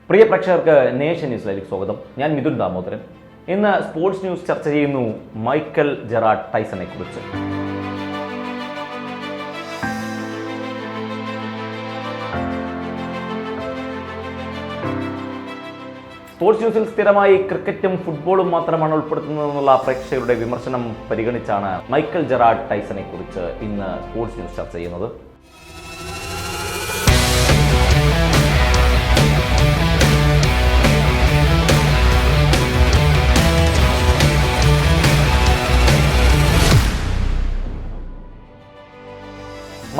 പ്രിയ പ്രേക്ഷകർക്ക് നേഷൻ ന്യൂസിലേക്ക് സ്വാഗതം. ഞാൻ മിഥുൻ ദാമോദരൻ. ഇന്ന് സ്പോർട്സ് ന്യൂസ് ചർച്ച ചെയ്യുന്നു മൈക്കൽ ജെറാഡ് ടൈസനെ കുറിച്ച്. സ്പോർട്സ് ന്യൂസിൽ സ്ഥിരമായി ക്രിക്കറ്റും ഫുട്ബോളും മാത്രമാണ് ഉൾപ്പെടുത്തുന്നതെന്നുള്ള പ്രേക്ഷകരുടെ വിമർശനം പരിഗണിച്ചാണ് മൈക്കൽ ജെറാഡ് ടൈസനെ കുറിച്ച് ഇന്ന് സ്പോർട്സ് ന്യൂസ് ചർച്ച ചെയ്യുന്നത്.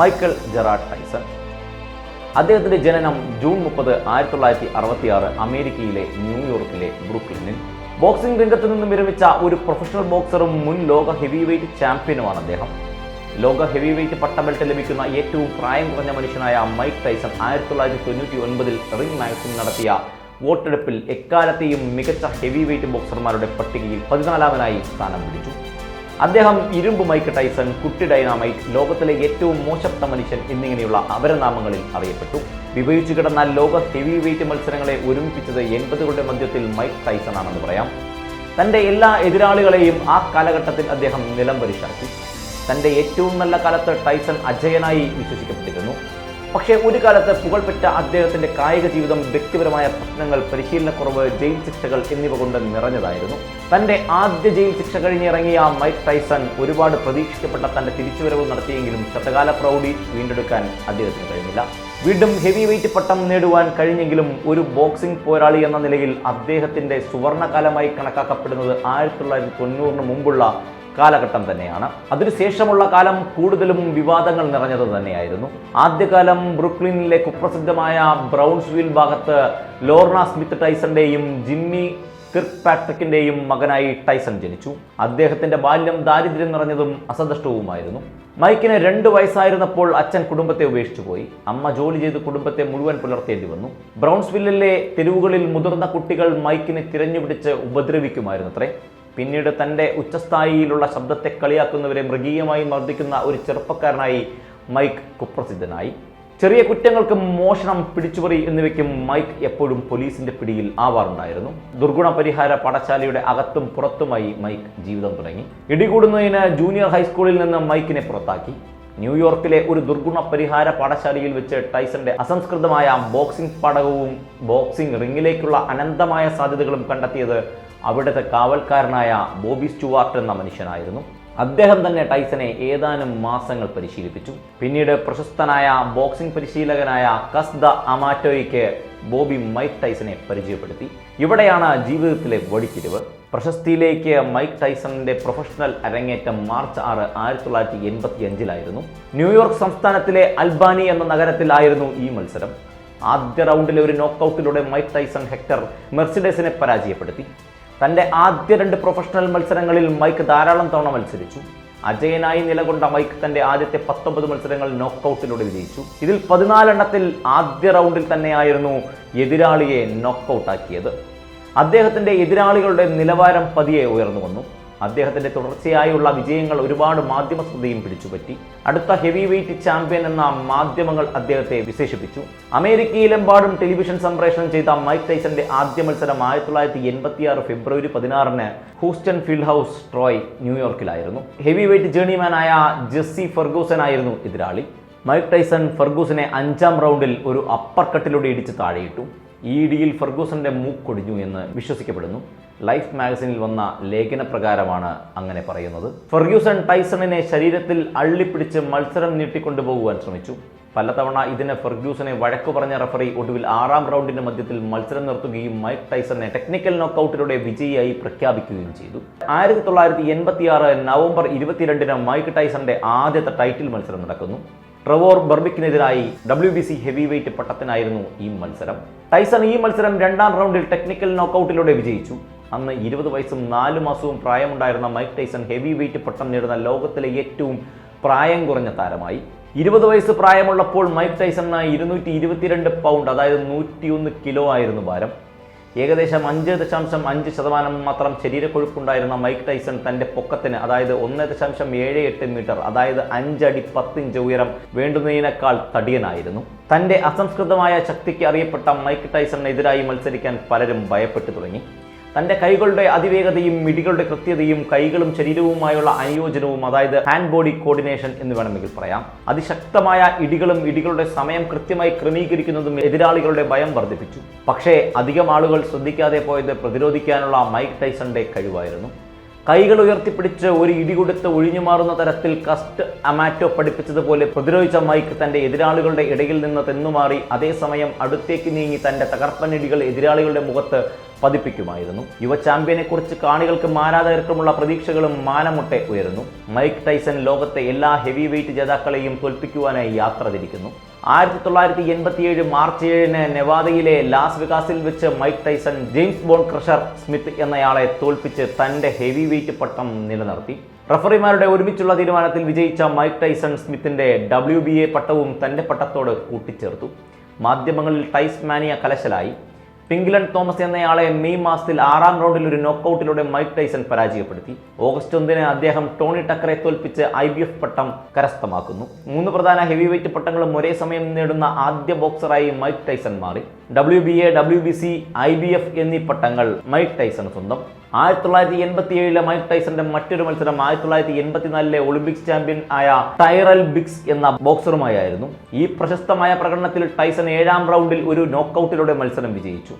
Michael Gerard Tyson. അദ്ദേഹത്തിന്റെ ജനനം ജൂൺ 30, 1966 അമേരിക്കയിലെ ന്യൂയോർക്കിലെ ബ്രൂക്ലിനിൽ. ബോക്സിംഗ് രംഗത്ത് നിന്നും വിരമിച്ച ഒരു പ്രൊഫഷണൽ ബോക്സറും മുൻ ലോക ഹെവി വെയ്റ്റ് ചാമ്പ്യനുമാണ് അദ്ദേഹം. ലോക ഹെവി വെയ്റ്റ് പട്ടബെൽറ്റ് ലഭിക്കുന്ന ഏറ്റവും പ്രായം കുറഞ്ഞ മനുഷ്യനായ മൈക്ക് ടൈസൺ 1999 റിംഗ് മാഗസിൻ നടത്തിയ വോട്ടെടുപ്പിൽ എക്കാലത്തെയും മികച്ച ഹെവി വെയ്റ്റ് ബോക്സർമാരുടെ പട്ടികയിൽ 14ാമനായി സ്ഥാനം പിടിച്ചു. അദ്ദേഹം ഇരുമ്പ് മൈക്ക് ടൈസൺ, കുട്ടി ഡൈനാമൈറ്റ്, ലോകത്തിലെ ഏറ്റവും മോശപ്പെട്ട മനുഷ്യൻ എന്നിങ്ങനെയുള്ള അപരനാമങ്ങളിൽ അറിയപ്പെട്ടു. വിഭജിച്ചു കിടന്ന ലോക ഹെവി വെയ്റ്റ് മത്സരങ്ങളെ ഒരുമിപ്പിച്ചത് 80കളുടെ മധ്യത്തിൽ മൈക്ക് ടൈസൺ ആണെന്ന് പറയാം. തൻ്റെ എല്ലാ എതിരാളികളെയും ആ കാലഘട്ടത്തിൽ അദ്ദേഹം നിലംപരിശാക്കി. തൻ്റെ ഏറ്റവും നല്ല കാലത്ത് ടൈസൺ അജയനായി വിശ്വസിക്കപ്പെട്ടിരുന്നു. പക്ഷേ ഒരു കാലത്ത് പുകൾപെറ്റ അദ്ദേഹത്തിന്റെ കായിക ജീവിതം വ്യക്തിപരമായ പ്രശ്നങ്ങൾ, പരിശീലനക്കുറവ്, ജയിൽ ശിക്ഷകൾ എന്നിവ കൊണ്ട് നിറഞ്ഞതായിരുന്നു. തന്റെ ആദ്യ ജയിൽ ശിക്ഷ കഴിഞ്ഞിറങ്ങിയ മൈക്ക് ടൈസൺ ഒരുപാട് പ്രതീക്ഷിക്കപ്പെട്ട തന്റെ തിരിച്ചുവരവ് നടത്തിയെങ്കിലും ശതകാല പ്രൗഢി വീണ്ടെടുക്കാൻ അദ്ദേഹത്തിന് കഴിഞ്ഞില്ല. വീണ്ടും ഹെവി വെയ്റ്റ് പട്ടം നേടുവാൻ കഴിഞ്ഞെങ്കിലും ഒരു ബോക്സിംഗ് പോരാളി എന്ന നിലയിൽ അദ്ദേഹത്തിന്റെ സുവർണകാലമായി കണക്കാക്കപ്പെടുന്നത് 1990 മുമ്പുള്ള കാലഘട്ടം തന്നെയാണ്. അതിനുശേഷമുള്ള കാലം കൂടുതലും വിവാദങ്ങൾ നിറഞ്ഞത് തന്നെയായിരുന്നു. ആദ്യകാലം ബ്രൂക്ലിനിലെ കുപ്രസിദ്ധമായ ബ്രൗൺസ്വിൽ ഭാഗത്ത് ലോർണ സ്മിത്ത് ടൈസന്റെയും ജിമ്മി കിർക്പാട്രിക്കിന്റെയും മകനായി ടൈസൺ ജനിച്ചു. അദ്ദേഹത്തിന്റെ ബാല്യം ദാരിദ്ര്യം നിറഞ്ഞതും അസന്തുഷ്ടവുമായിരുന്നു. മൈക്കിന് 2 വയസ്സായിരുന്നപ്പോൾ അച്ഛൻ കുടുംബത്തെ ഉപേക്ഷിച്ചു പോയി. അമ്മ ജോലി ചെയ്ത് കുടുംബത്തെ മുഴുവൻ പുലർത്തേണ്ടി വന്നു. ബ്രൗൺസ്വില്ലിലെ തെരുവുകളിൽ മുതിർന്ന കുട്ടികൾ മൈക്കിനെ തിരഞ്ഞുപിടിച്ച് ഉപദ്രവിക്കുമായിരുന്നത്രേ. പിന്നീട് തൻ്റെ ഉച്ചസ്ഥായിയിലുള്ള ശബ്ദത്തെ കളിയാക്കുന്നവരെ മൃഗീയമായി മർദ്ദിക്കുന്ന ഒരു ചെറുപ്പക്കാരനായി മൈക്ക് കുപ്രസിദ്ധനായി. ചെറിയ കുറ്റങ്ങൾക്ക് മോഷണം, പിടിച്ചുപറി എന്നിവയ്ക്കും മൈക്ക് എപ്പോഴും പോലീസിന്റെ പിടിയിൽ ആവാറുണ്ടായിരുന്നു. ദുർഗുണ പരിഹാര പാഠശാലയുടെ അകത്തും പുറത്തുമായി മൈക്ക് ജീവിതം തുടങ്ങി. ഇടികൂടുന്നതിന് ജൂനിയർ ഹൈസ്കൂളിൽ നിന്ന് മൈക്കിനെ പുറത്താക്കി. ന്യൂയോർക്കിലെ ഒരു ദുർഗുണ പരിഹാര പാഠശാലയിൽ വെച്ച് ടൈസന്റെ അസംസ്കൃതമായ ബോക്സിംഗ് പാഠകവും ബോക്സിംഗ് റിംഗിലേക്കുള്ള അനന്തമായ സാധ്യതകളും കണ്ടെത്തിയത് അവിടുത്തെ കാവൽക്കാരനായ ബോബി സ്റ്റുവാർട്ട് എന്ന മനുഷ്യനായിരുന്നു. അദ്ദേഹം തന്നെ ടൈസനെ ഏതാനും മാസങ്ങൾ പരിശീലിപ്പിച്ചു. പിന്നീട് പ്രശസ്തനായ ബോക്സിംഗ് പരിശീലകനായ കസ് ദ അമാറ്റോയ്ക്ക് ബോബി മൈക്ക് ടൈസനെ പരിചയപ്പെടുത്തി. ഇവിടെയാണ് ജീവിതത്തിലെ വഴിത്തിരിവ്. പ്രശസ്തിയിലേക്ക് മൈക്ക് ടൈസണിന്റെ പ്രൊഫഷണൽ അരങ്ങേറ്റം മാർച്ച് 6, 1985 ന്യൂയോർക്ക് സംസ്ഥാനത്തിലെ അൽബാനി എന്ന നഗരത്തിലായിരുന്നു ഈ മത്സരം. ആദ്യ റൗണ്ടിലെ ഒരു നോക്കൌട്ടിലൂടെ മൈക്ക് ടൈസൺ ഹെക്ടർ മെർസിഡസിനെ പരാജയപ്പെടുത്തി. തൻ്റെ ആദ്യ 2 പ്രൊഫഷണൽ മത്സരങ്ങളിൽ മൈക്ക് ധാരാളം തവണ മത്സരിച്ചു. അജയനായി നിലകൊണ്ട മൈക്ക് തൻ്റെ ആദ്യത്തെ 19 മത്സരങ്ങൾ നോക്കൌട്ടിലൂടെ വിജയിച്ചു. ഇതിൽ 14 ആദ്യ റൗണ്ടിൽ തന്നെയായിരുന്നു എതിരാളിയെ നോക്കൌട്ടാക്കിയത്. അദ്ദേഹത്തിൻ്റെ എതിരാളികളുടെ നിലവാരം പതിയെ ഉയർന്നു വന്നു. അദ്ദേഹത്തിന്റെ തുടർച്ചയായുള്ള വിജയങ്ങൾ ഒരുപാട് മാധ്യമ ശ്രദ്ധയും പിടിച്ചുപറ്റി. അടുത്ത ഹെവി വെയ്റ്റ് ചാമ്പ്യൻ എന്ന മാധ്യമങ്ങൾ അദ്ദേഹത്തെ വിശേഷിപ്പിച്ചു. അമേരിക്കയിലെമ്പാടും ടെലിവിഷൻ സംപ്രേഷണം ചെയ്ത മൈക്ക് ടൈസന്റെ ആദ്യ മത്സരം 1986 February 16 Houston field house Troy, ന്യൂയോർക്കിലായിരുന്നു. ഹെവി വെയ്റ്റ് ജേണിമാനായ ജെസ്സി ഫെർഗൂസൻ ആയിരുന്നു എതിരാളി. മൈക്ക് ടൈസൺ ഫെർഗൂസനെ 5ാം റൗണ്ടിൽ ഒരു അപ്പർ കട്ടിലൂടെ ഇടിച്ച് താഴെയിട്ടു. ഈ ഇടിയിൽ ഫെർഗൂസന്റെ മൂക്കൊടിഞ്ഞു എന്ന് വിശ്വസിക്കപ്പെടുന്നു. ലൈഫ് മാഗസിനിൽ വന്ന ലേഖനപ്രകാരമാണ് അങ്ങനെ പറയുന്നത്. ഫെർഗ്യൂസൺ ടൈസണിനെ ശരീരത്തിൽ അള്ളിപ്പിടിച്ച് മത്സരം നീട്ടിക്കൊണ്ടുപോകുവാൻ ശ്രമിച്ചു. പലതവണ ഇതിന് ഫെർഗ്യൂസനെ വഴക്കു പറഞ്ഞ റഫറി ഒടുവിൽ 6ാം റൗണ്ടിന്റെ മധ്യത്തിൽ മത്സരം നിർത്തുകയും മൈക്ക് ടൈസണിനെ ടെക്നിക്കൽ നോക്കൌട്ടിലൂടെ വിജയിയായി പ്രഖ്യാപിക്കുകയും ചെയ്തു. 1986 നവംബർ 22 മൈക്ക് ടൈസന്റെ ആദ്യത്തെ ടൈറ്റിൽ മത്സരം നടക്കുന്നു. ട്രെവോർ ബർബിക്കിനെതിരായി WBC ഹെവി വെയ്റ്റ് പട്ടത്തിനായിരുന്നു ഈ മത്സരം. ടൈസൺ ഈ മത്സരം 2ാം റൗണ്ടിൽ ടെക്നിക്കൽ നോക്കൌട്ടിലൂടെ വിജയിച്ചു. അന്ന് 20 വയസ്സും 4 മാസവും പ്രായമുണ്ടായിരുന്ന മൈക്ക് ടൈസൺ ഹെവി വെയ്റ്റ് പട്ടം നേടുന്ന ലോകത്തിലെ ഏറ്റവും പ്രായം കുറഞ്ഞ താരമായി. 20 വയസ്സ് പ്രായമുള്ളപ്പോൾ മൈക്ക് ടൈസണിന് 222 പൗണ്ട്, അതായത് 101 കിലോ ആയിരുന്നു ഭാരം. ഏകദേശം 5.5% മാത്രം ശരീരക്കൊഴുപ്പുണ്ടായിരുന്ന മൈക്ക് ടൈസൺ തന്റെ പൊക്കത്തിന്, അതായത് 1.78 മീറ്റർ, അതായത് 5 അടി 10 ഇഞ്ച് ഉയരം വേണ്ടുന്നതിനേക്കാൾ തടിയനായിരുന്നു. തന്റെ അസംസ്കൃതമായ ശക്തിക്ക് അറിയപ്പെട്ട മൈക്ക് ടൈസണിനെതിരായി മത്സരിക്കാൻ പലരും ഭയപ്പെട്ടു തുടങ്ങി. തന്റെ കൈകളുടെ അതിവേഗതയും മിടികളുടെ കൃത്യതയും കൈകളും ശരീരവുമായുള്ള അനുയോജനവും, അതായത് ഹാൻഡ് ബോഡി കോർഡിനേഷൻ എന്ന് വേണമെങ്കിൽ പറയാം, അതിശക്തമായ ഇടികളും ഇടികളുടെ സമയം കൃത്യമായി ക്രമീകരിക്കുന്നതും എതിരാളികളുടെ ഭയം വർദ്ധിപ്പിച്ചു. പക്ഷേ അധികം ആളുകൾ ശ്രദ്ധിക്കാതെ പോയത് പ്രതിരോധിക്കാനുള്ള മൈക്ക് ടൈസന്റെ കഴിവായിരുന്നു. കൈകൾ ഉയർത്തിപ്പിടിച്ച് ഒരു ഇടി കൊടുത്ത് ഒഴിഞ്ഞു മാറുന്ന തരത്തിൽ കസ്റ്റ് അമാറ്റോ പഠിപ്പിച്ചതുപോലെ പ്രതിരോധിച്ച മൈക്ക് തന്റെ എതിരാളികളുടെ ഇടയിൽ നിന്ന് തെന്നുമാറി അതേസമയം അടുത്തേക്ക് നീങ്ങി തന്റെ തകർപ്പൻ ഇടികൾ എതിരാളികളുടെ മുഖത്ത് പതിപ്പിക്കുമായിരുന്നു. യുവ ചാമ്പ്യനെ കുറിച്ച് കാണികൾക്കും ആരാധകർക്കുമുള്ള പ്രതീക്ഷകളും മാനമുട്ടെ ഉയരുന്നു. മൈക്ക് ടൈസൺ ലോകത്തെ എല്ലാ ഹെവി വെയിറ്റ് ജേതാക്കളെയും തോൽപ്പിക്കുവാനായി യാത്ര തിരിക്കുന്നു. 1987 മാർച്ച് 7 നെവാദയിലെ ലാസ് വെഗാസിൽ വെച്ച് Mike Tyson James Bonecrusher Smith എന്നയാളെ തോൽപ്പിച്ച് തന്റെ ഹെവി വെയിറ്റ് പട്ടം നിലനിർത്തി. റഫറിമാരുടെ ഒരുമിച്ചുള്ള തീരുമാനത്തിൽ വിജയിച്ച മൈക്ക് ടൈസൺ സ്മിത്തിന്റെ WBA പട്ടവും തന്റെ പട്ടത്തോട് കൂട്ടിച്ചേർത്തു. മാധ്യമങ്ങളിൽ ടൈസ് മാനിയ കലശലായി. പിങ്ക്ലൻ തോമസ് എന്നയാളെ മെയ് മാസത്തിൽ 6ാം റൗണ്ടിൽ ഒരു നോക്കൌട്ടിലൂടെ മൈക്ക് ടൈസൺ പരാജയപ്പെടുത്തി. ഓഗസ്റ്റ് 1 അദ്ദേഹം ടോണി ടക്കറെ തോൽപ്പിച്ച് IBF പട്ടം കരസ്ഥമാക്കുന്നു. 3 പ്രധാന ഹെവി വെയിറ്റ് പട്ടങ്ങളും ഒരേ സമയം നേടുന്ന ആദ്യ ബോക്സറായി മൈക്ക് ടൈസൺ മാറി. WBA, WBC, IBF എന്നീ പട്ടങ്ങൾ മൈക്ക് ടൈസൺ സ്വന്തം. 1987 മൈക്ക് ടൈസന്റെ മറ്റൊരു മത്സരം 1984 ഒളിമ്പിക്സ് ചാമ്പ്യൻ ആയ ടൈറൽ ബിഗ്സ് എന്ന ബോക്സറുമായിരുന്നു. ഈ പ്രശസ്തമായ പ്രകടനത്തിൽ ടൈസൺ 7ാം റൗണ്ടിൽ ഒരു നോക്കൌട്ടിലൂടെ മത്സരം വിജയിച്ചു.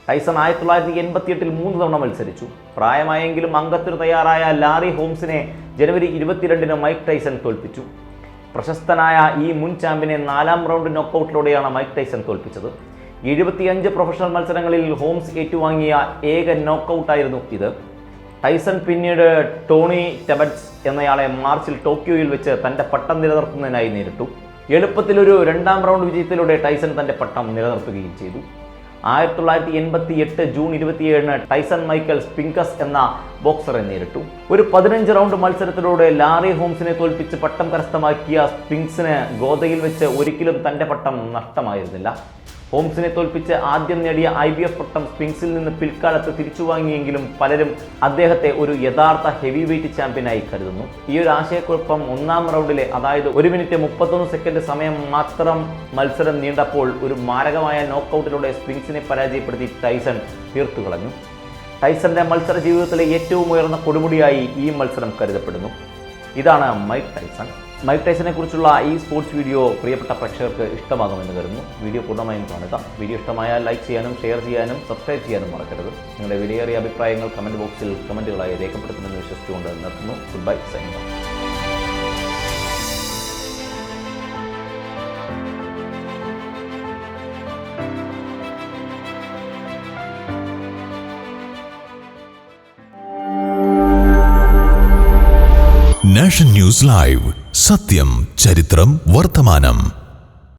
ടൈസൺ 1988 3 തവണ മത്സരിച്ചു. പ്രായമായെങ്കിലും അംഗത്തിന് തയ്യാറായ ലാറി ഹോംസിനെ ജനുവരി 22 മൈക്ക് ടൈസൺ തോൽപ്പിച്ചു. പ്രശസ്തനായ ഈ മുൻ ചാമ്പ്യനെ 4ാം റൗണ്ട് നോക്കൌട്ടിലൂടെയാണ് മൈക്ക് ടൈസൺ തോൽപ്പിച്ചത്. 75 പ്രൊഫഷണൽ മത്സരങ്ങളിൽ ഹോംസ് ഏറ്റുവാങ്ങിയ ഏക നോക്കൌട്ടായിരുന്നു ഇത്. ടൈസൺ പിന്നീട് ടോണി ടെബറ്റ്സ് എന്നയാളെ മാർച്ചിൽ ടോക്കിയോയിൽ വെച്ച് തന്റെ പട്ടം നിലനിർത്തുന്നതിനായി നേരിട്ടു. എളുപ്പത്തിലൊരു 2ാം റൗണ്ട് വിജയത്തിലൂടെ ടൈസൺ തന്റെ പട്ടം നിലനിർത്തുകയും ചെയ്തു. 1988 ജൂൺ 27 ടൈസൺ മൈക്കൽ സ്പിങ്കസ് എന്ന ബോക്സറെ നേരിട്ടു. ഒരു 15 റൗണ്ട് മത്സരത്തിലൂടെ ലാറി ഹോംസിനെ തോൽപ്പിച്ച് പട്ടം കരസ്ഥമാക്കിയ സ്പിങ്സിന് ഗോദയിൽ വെച്ച് ഒരിക്കലും തന്റെ പട്ടം നഷ്ടമായിരുന്നില്ല. ഹോംസിനെ തോൽപ്പിച്ച് ആദ്യം നേടിയ IBF പട്ടം സ്പിങ്സിൽ നിന്ന് പിൽക്കാലത്ത് തിരിച്ചു വാങ്ങിയെങ്കിലും പലരും അദ്ദേഹത്തെ ഒരു യഥാർത്ഥ ഹെവി വെയിറ്റ് ചാമ്പ്യനായി കരുതുന്നു. ഈ ഒരു ആശയക്കുഴപ്പം 1ാം റൗണ്ടിലെ, അതായത് 1 മിനിറ്റ് 31 സെക്കൻഡ് സമയം മാത്രം മത്സരം നീണ്ടപ്പോൾ ഒരു മാരകമായ നോക്കൌട്ടിലൂടെ സ്പിങ്സിനെ പരാജയപ്പെടുത്തി ടൈസൺ തീർത്തു കളഞ്ഞു. ടൈസന്റെ മത്സര ജീവിതത്തിലെ ഏറ്റവും ഉയർന്ന കൊടുമുടിയായി ഈ മത്സരം കരുതപ്പെടുന്നു. ഇതാണ് മൈക്ക് ടൈസൺ. മൈക്ക് ടൈസനെ കുറിച്ചുള്ള ഈ സ്പോർട്സ് വീഡിയോ പ്രിയപ്പെട്ട പ്രേക്ഷകർക്ക് ഇഷ്ടമാകുമെന്ന് കരുതുന്നു. വീഡിയോ പൂർണ്ണമായും കാണുക. വീഡിയോ ഇഷ്ടമായാൽ ലൈക്ക് ചെയ്യാനും ഷെയർ ചെയ്യാനും സബ്സ്ക്രൈബ് ചെയ്യാനും മറക്കരുത്. നിങ്ങളുടെ വിലയേറിയ അഭിപ്രായങ്ങൾ കമൻറ്റ് ബോക്സിൽ കമൻറ്റുകളായി രേഖപ്പെടുത്തുമെന്ന് വിശ്വസിച്ചുകൊണ്ട് നിർത്തുന്നു. Good bye, signing off. Nation news live, സത്യം, ചരിത്രം, വർത്തമാനം.